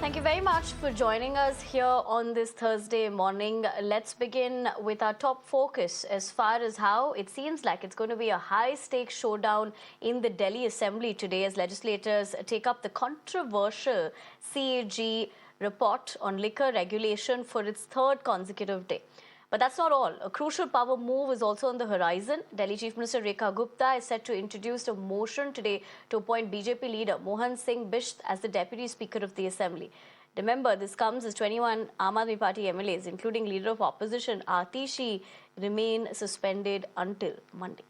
Thank you very much for joining us here on this Thursday morning. Let's begin with our top focus as far as how it seems like it's going to be a high-stakes showdown in the Delhi Assembly today as legislators take up the controversial CAG report on liquor regulation for its third consecutive day. But that's not all. A crucial power move is also on the horizon. Delhi Chief Minister Rekha Gupta is set to introduce a motion today to appoint BJP leader Mohan Singh Bisht as the Deputy Speaker of the Assembly. Remember, this comes as 21 Aam Aadmi Party MLAs, including Leader of Opposition Atishi, remain suspended until Monday.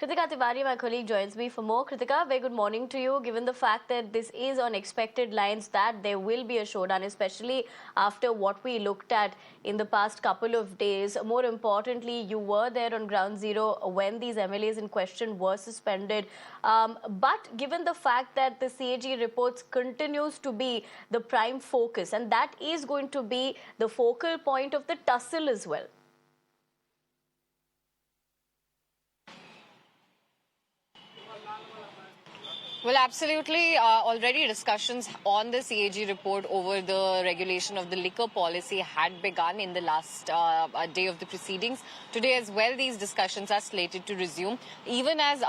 Kritika Tiwari, my colleague, joins me for more. Kritika, very good morning to you. Given the fact that this is on expected lines, that there will be a showdown, especially after what we looked at in the past couple of days. More importantly, you were there on ground zero when these MLAs in question were suspended. But given the fact that the CAG reports continues to be the prime focus, and that is going to be the focal point of the tussle as well. Well, absolutely. Already discussions on the CAG report over the regulation of the liquor policy had begun in the last day of the proceedings. Today as well, these discussions are slated to resume, even as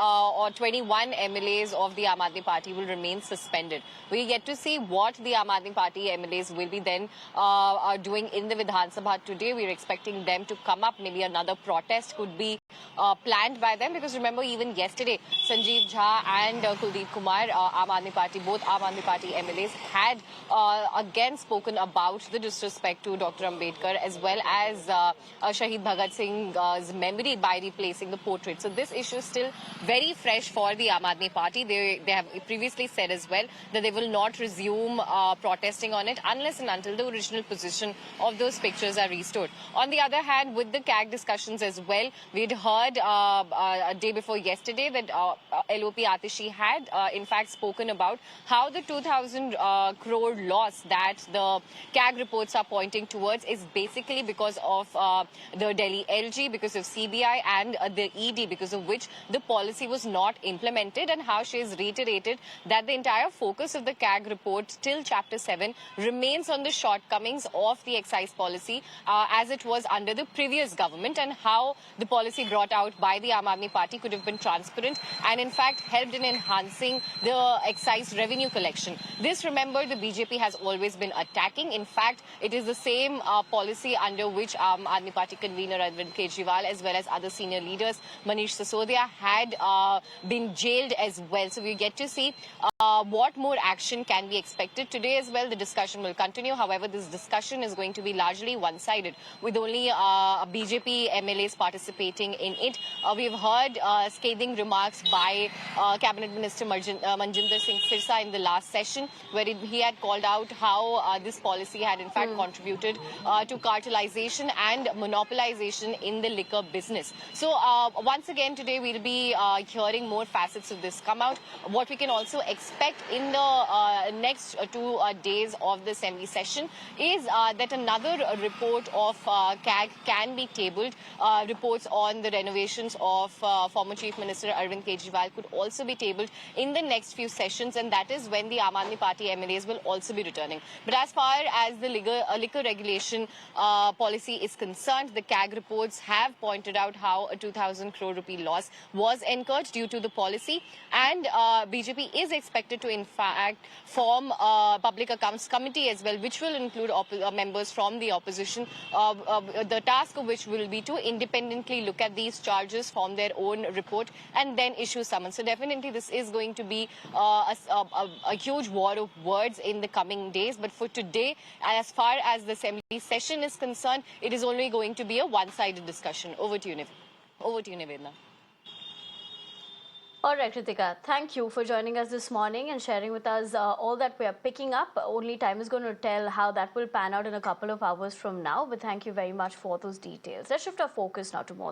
21 MLAs of the Aam Aadmi Party will remain suspended. We get to see what the Aam Aadmi Party MLAs will be then doing in the Vidhan Sabha today. We're expecting them to come up. Maybe another protest could be planned by them, because remember, even yesterday, Sanjeev Jha and Kuldeep Kumar, Aam Aadmi Party, both Aam Aadmi Party MLAs, had again spoken about the disrespect to Dr. Ambedkar as well as Shahid Bhagat Singh's memory by replacing the portrait. So this issue is still very fresh for the Aam Aadmi Party. They have previously said as well that they will not resume protesting on it unless and until the original position of those pictures are restored. On the other hand, with the CAG discussions as well, we'd heard a day before yesterday that LOP Atishi had in fact spoken about how the 2,000 crore loss that the CAG reports are pointing towards is basically because of the Delhi LG, because of CBI and the ED, because of which the policy was not implemented, and how she has reiterated that the entire focus of the CAG report till Chapter 7 remains on the shortcomings of the excise policy as it was under the previous government, and how the policy brought out by the Aam Aadmi Party could have been transparent and in fact helped in enhancing the excise revenue collection. This, remember, the BJP has always been attacking. In fact, it is the same policy under which Aam Aadmi Party convener Arvind Kejriwal as well as other senior leaders, Manish Sisodia, had been jailed as well. So we get to see what more action can be expected. Today as well, the discussion will continue. However, this discussion is going to be largely one-sided, with only BJP MLAs participating in it. We've heard scathing remarks by Cabinet Minister Manjinder Singh Sirsa in the last session, where he had called out how this policy had in fact contributed to cartelization and monopolization in the liquor business. So once again today we'll be hearing more facets of this come out. What we can also expect in the next 2 days of the assembly session is that another report of CAG can be tabled. Reports on the renovations of former Chief Minister Arvind Kejriwal could also be tabled in the next few sessions, and that is when the Aam Aadmi Party MLAs will also be returning. But as far as the liquor regulation policy is concerned, the CAG reports have pointed out how a 2,000 crore rupee loss was incurred due to the policy, and BJP is expected to in fact form a Public Accounts Committee as well, which will include members from the opposition, the task of which will be to independently look at these charges, form their own report, and then issue summons. So definitely this is going to be a huge war of words in the coming days. But for today, as far as the assembly session is concerned, it is only going to be a one-sided discussion. Over to you, Nivedna. All right, Kritika, thank you for joining us this morning and sharing with us all that we are picking up. Only time is going to tell how that will pan out in a couple of hours from now. But thank you very much for those details. Let's shift our focus now to more.